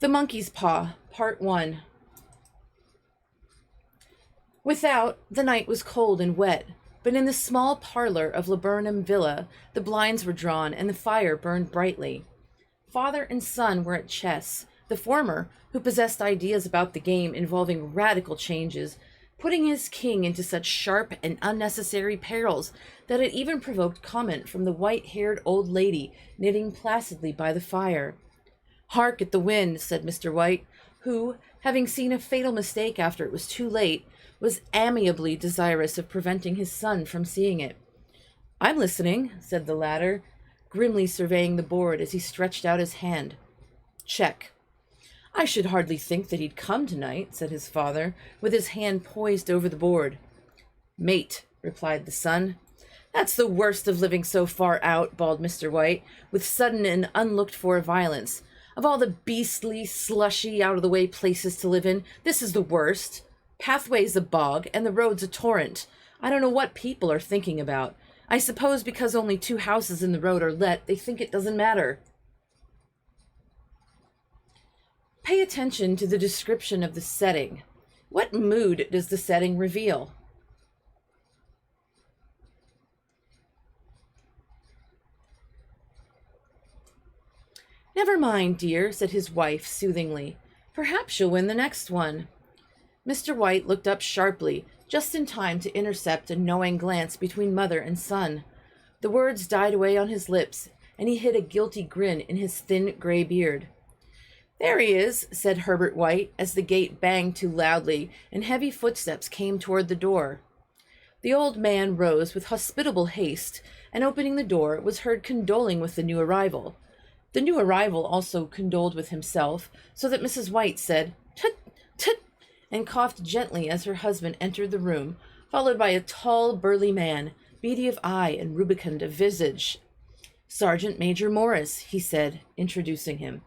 The Monkey's Paw, Part 1. Without, the night was cold and wet, but in the small parlor of Laburnum Villa, the blinds were drawn and the fire burned brightly. Father and son were at chess, the former, who possessed ideas about the game involving radical changes, putting his king into such sharp and unnecessary perils that it even provoked comment from the white-haired old lady knitting placidly by the fire. "Hark at the wind," said Mr. White, who, having seen a fatal mistake after it was too late, was amiably desirous of preventing his son from seeing it. "I'm listening," said the latter, grimly surveying the board as he stretched out his hand. "Check." "I should hardly think that he'd come tonight," said his father, with his hand poised over the board. "Mate," replied the son. "That's the worst of living so far out," bawled Mr. White, with sudden and unlooked-for violence. "Of all the beastly, slushy, out-of-the-way places to live in, this is the worst. Pathway's a bog, and the road's a torrent. I don't know what people are thinking about. I suppose because only 2 houses in the road are let, they think it doesn't matter." Pay attention to the description of the setting. What mood does the setting reveal? "Never mind, dear," said his wife soothingly. "Perhaps you'll win the next one." Mr. White looked up sharply, just in time to intercept a knowing glance between mother and son. The words died away on his lips, and he hid a guilty grin in his thin gray beard. "There he is," said Herbert White, as the gate banged too loudly and heavy footsteps came toward the door. The old man rose with hospitable haste, and opening the door, was heard condoling with the new arrival. The new arrival also condoled with himself, so that Mrs. White said, "Tut, tut," and coughed gently as her husband entered the room, followed by a tall, burly man, beady of eye and rubicund of visage. "Sergeant Major Morris," he said, introducing him.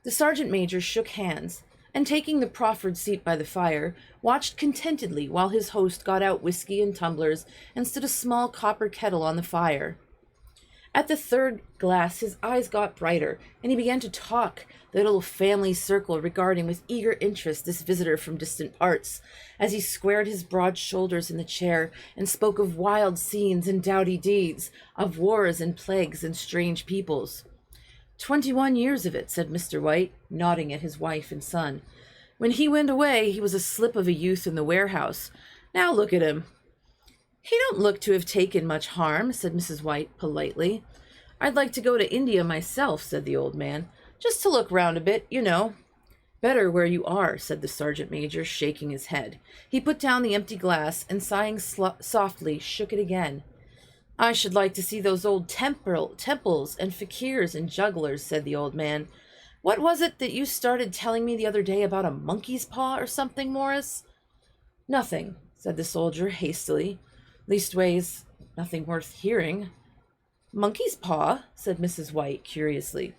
The sergeant major shook hands, and taking the proffered seat by the fire, watched contentedly while his host got out whiskey and tumblers and stood a small copper kettle on the fire. At the 3rd glass his eyes got brighter, and he began to talk, the little family circle regarding with eager interest this visitor from distant parts, as he squared his broad shoulders in the chair and spoke of wild scenes and doughty deeds, of wars and plagues and strange peoples. 21 years of it," said Mr. White, nodding at his wife and son. "When he went away, he was a slip of a youth in the warehouse. Now look at him." "He don't look to have taken much harm," said Mrs. White politely. "I'd like to go to India myself," said the old man, "just to look round a bit, you know." "Better where you are," said the sergeant major, shaking his head. He put down the empty glass and, sighing softly, shook it again. "I should like to see those old temples and fakirs and jugglers," said the old man. "What was it that you started telling me the other day about a monkey's paw or something, Morris?" "Nothing," said the soldier hastily. "Leastways, nothing worth hearing." "Monkey's paw?" said Mrs. White curiously.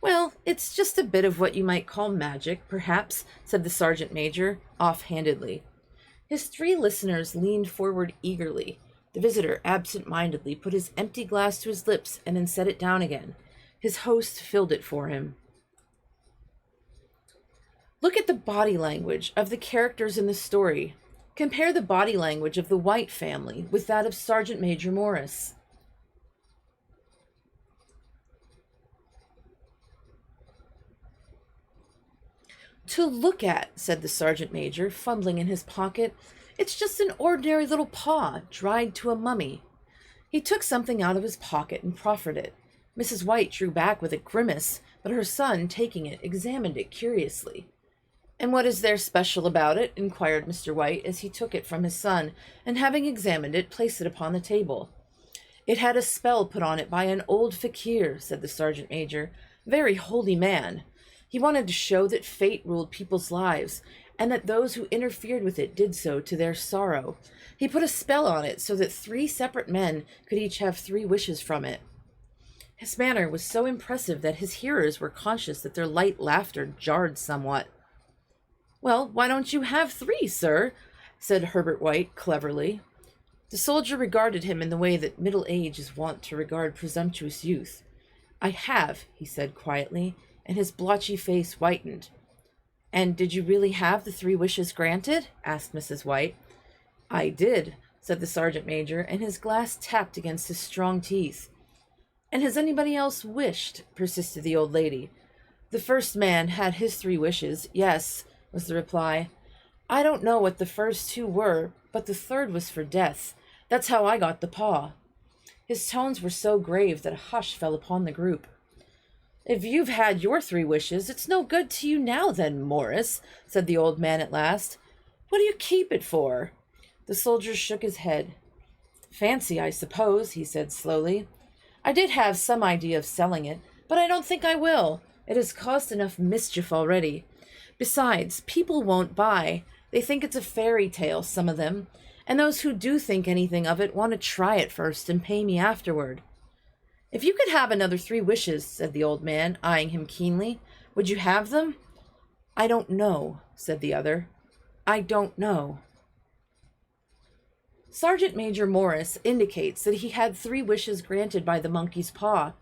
"Well, it's just a bit of what you might call magic, perhaps," said the sergeant major, off-handedly. His 3 listeners leaned forward eagerly. The visitor absent-mindedly put his empty glass to his lips and then set it down again. His host filled it for him. "Look at the body language of the characters in the story. Compare the body language of the White family with that of Sergeant Major Morris." "To look at," said the sergeant major, fumbling in his pocket, "it's just an ordinary little paw, dried to a mummy." He took something out of his pocket and proffered it. Mrs. White drew back with a grimace, but her son, taking it, examined it curiously. "And what is there special about it?" inquired Mr. White, as he took it from his son, and having examined it, placed it upon the table. "It had a spell put on it by an old fakir," said the sergeant major. "Very holy man. He wanted to show that fate ruled people's lives, and that those who interfered with it did so to their sorrow. He put a spell on it so that 3 separate men could each have 3 wishes from it." His manner was so impressive that his hearers were conscious that their light laughter jarred somewhat. "Well, why don't you have 3, sir?" said Herbert White cleverly. The soldier regarded him in the way that middle age is wont to regard presumptuous youth. "I have," he said quietly, and his blotchy face whitened. "And did you really have the 3 wishes granted?" asked Mrs. White. "I did," said the sergeant major, and his glass tapped against his strong teeth. "And has anybody else wished?" persisted the old lady. "The first man had his 3 wishes, yes," was the reply. "I don't know what the first 2 were, but the 3rd was for death. That's how I got the paw." His tones were so grave that a hush fell upon the group. "If you've had your 3 wishes, it's no good to you now then, Morris," said the old man at last. "What do you keep it for?" The soldier shook his head. "Fancy, I suppose," he said slowly. "I did have some idea of selling it, but I don't think I will. It has caused enough mischief already. Besides, people won't buy. They think it's a fairy tale, some of them, and those who do think anything of it want to try it first and pay me afterward." "If you could have another 3 wishes," said the old man, eyeing him keenly, "would you have them?" "I don't know," said the other. "I don't know." Sergeant Major Morris indicates that he had 3 wishes granted by the monkey's paw.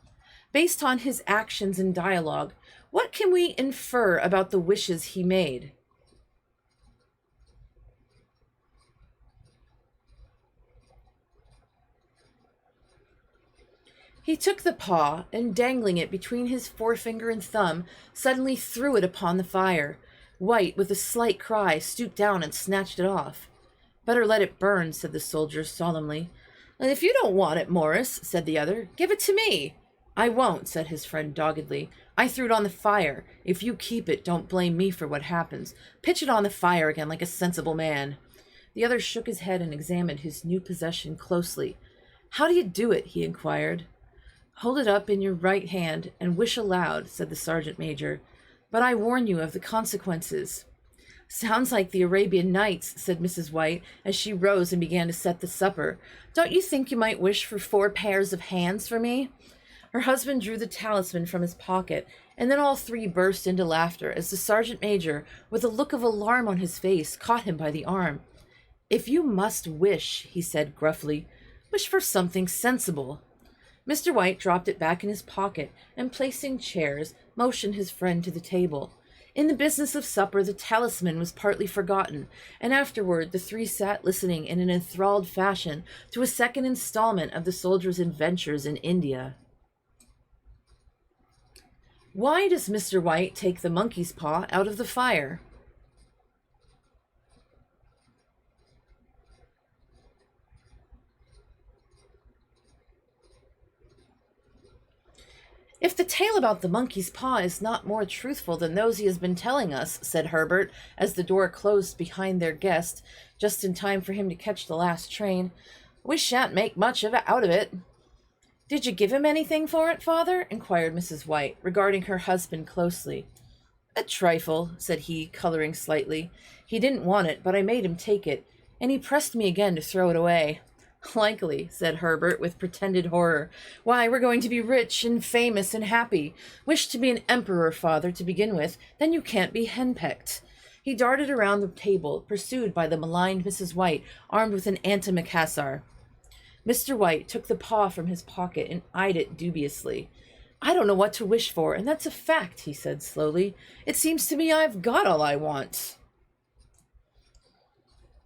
Based on his actions and dialogue, what can we infer about the wishes he made? He took the paw, and dangling it between his forefinger and thumb, suddenly threw it upon the fire. White, with a slight cry, stooped down and snatched it off. "Better let it burn," said the soldier solemnly. "And if you don't want it, Morris," said the other, "give it to me." "I won't," said his friend doggedly. "I threw it on the fire. If you keep it, don't blame me for what happens. Pitch it on the fire again like a sensible man." The other shook his head and examined his new possession closely. "How do you do it?" he inquired. "Hold it up in your right hand and wish aloud," said the sergeant major. "But I warn you of the consequences." "Sounds like the Arabian Nights," said Mrs. White, as she rose and began to set the supper. "Don't you think you might wish for 4 pairs of hands for me?" Her husband drew the talisman from his pocket, and then all 3 burst into laughter as the sergeant major, with a look of alarm on his face, caught him by the arm. "If you must wish," he said gruffly, "wish for something sensible." Mr. White dropped it back in his pocket, and placing chairs, motioned his friend to the table. In the business of supper, the talisman was partly forgotten, and afterward the 3 sat listening in an enthralled fashion to a second installment of the soldier's adventures in India. Why does Mr. White take the monkey's paw out of the fire? "If the tale about the monkey's paw is not more truthful than those he has been telling us," said Herbert, as the door closed behind their guest, just in time for him to catch the last train, "we shan't make much out of it." "Did you give him anything for it, father?" inquired Mrs. White, regarding her husband closely. "A trifle," said he, coloring slightly. "He didn't want it, but I made him take it, and he pressed me again to throw it away." "Likely," said Herbert, with pretended horror. "Why, we're going to be rich and famous and happy. Wish to be an emperor, father, to begin with, then you can't be henpecked." He darted around the table, pursued by the maligned Mrs. White, armed with an antimacassar. Mr. White took the paw from his pocket and eyed it dubiously. "I don't know what to wish for, and that's a fact," he said slowly. "It seems to me I've got all I want."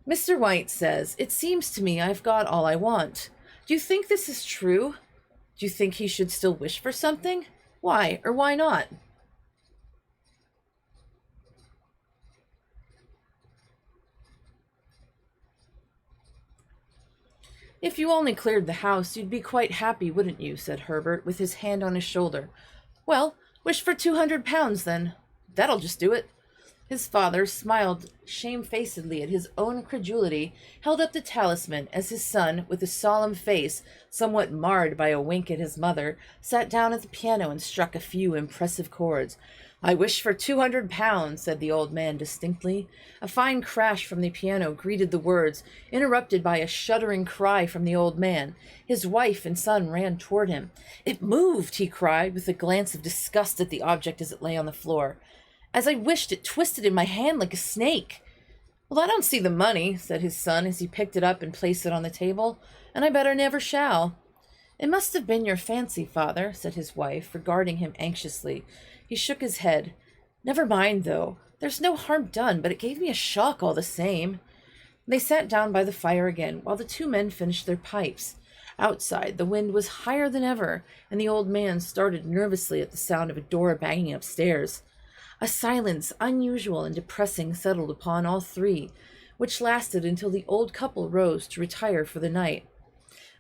Mr. White says, "It seems to me I've got all I want." Do you think this is true? Do you think he should still wish for something? Why or why not? "If you only cleared the house, you'd be quite happy, wouldn't you?" said Herbert, with his hand on his shoulder. "Well, wish for 200 pounds, then. That'll just do it." His father smiled shamefacedly at his own credulity, held up the talisman as his son, with a solemn face, somewhat marred by a wink at his mother, sat down at the piano and struck a few impressive chords. "I wish for 200 pounds," said the old man distinctly. A fine crash from the piano greeted the words, interrupted by a shuddering cry from the old man. His wife and son ran toward him. "It moved," he cried, with a glance of disgust at the object as it lay on the floor. "As I wished, it twisted in my hand like a snake." "Well, I don't see the money," said his son as he picked it up and placed it on the table, "and I better never shall." It must have been your fancy, father, said his wife, regarding him anxiously. He shook his head. Never mind, though. There's no harm done, but it gave me a shock all the same. They sat down by the fire again, while the two men finished their pipes. Outside, the wind was higher than ever, and the old man started nervously at the sound of a door banging upstairs. A silence unusual and depressing settled upon all three, which lasted until the old couple rose to retire for the night.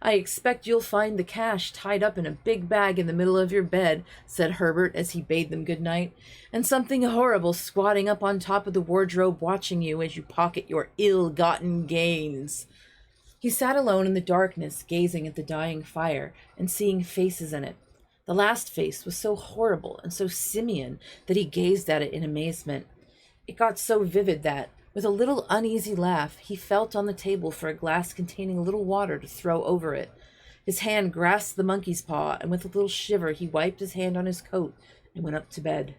I expect you'll find the cash tied up in a big bag in the middle of your bed, said Herbert as he bade them good night, and something horrible squatting up on top of the wardrobe watching you as you pocket your ill-gotten gains. He sat alone in the darkness, gazing at the dying fire and seeing faces in it. The last face was so horrible and so simian that he gazed at it in amazement. It got so vivid that, with a little uneasy laugh, he felt on the table for a glass containing a little water to throw over it. His hand grasped the monkey's paw, and with a little shiver he wiped his hand on his coat and went up to bed.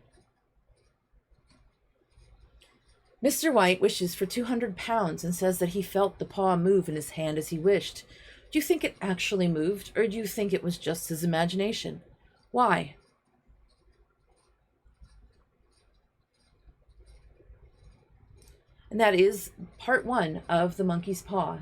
Mr. White wishes for 200 pounds and says that he felt the paw move in his hand as he wished. Do you think it actually moved, or do you think it was just his imagination? Why? And that is part 1 of The Monkey's Paw.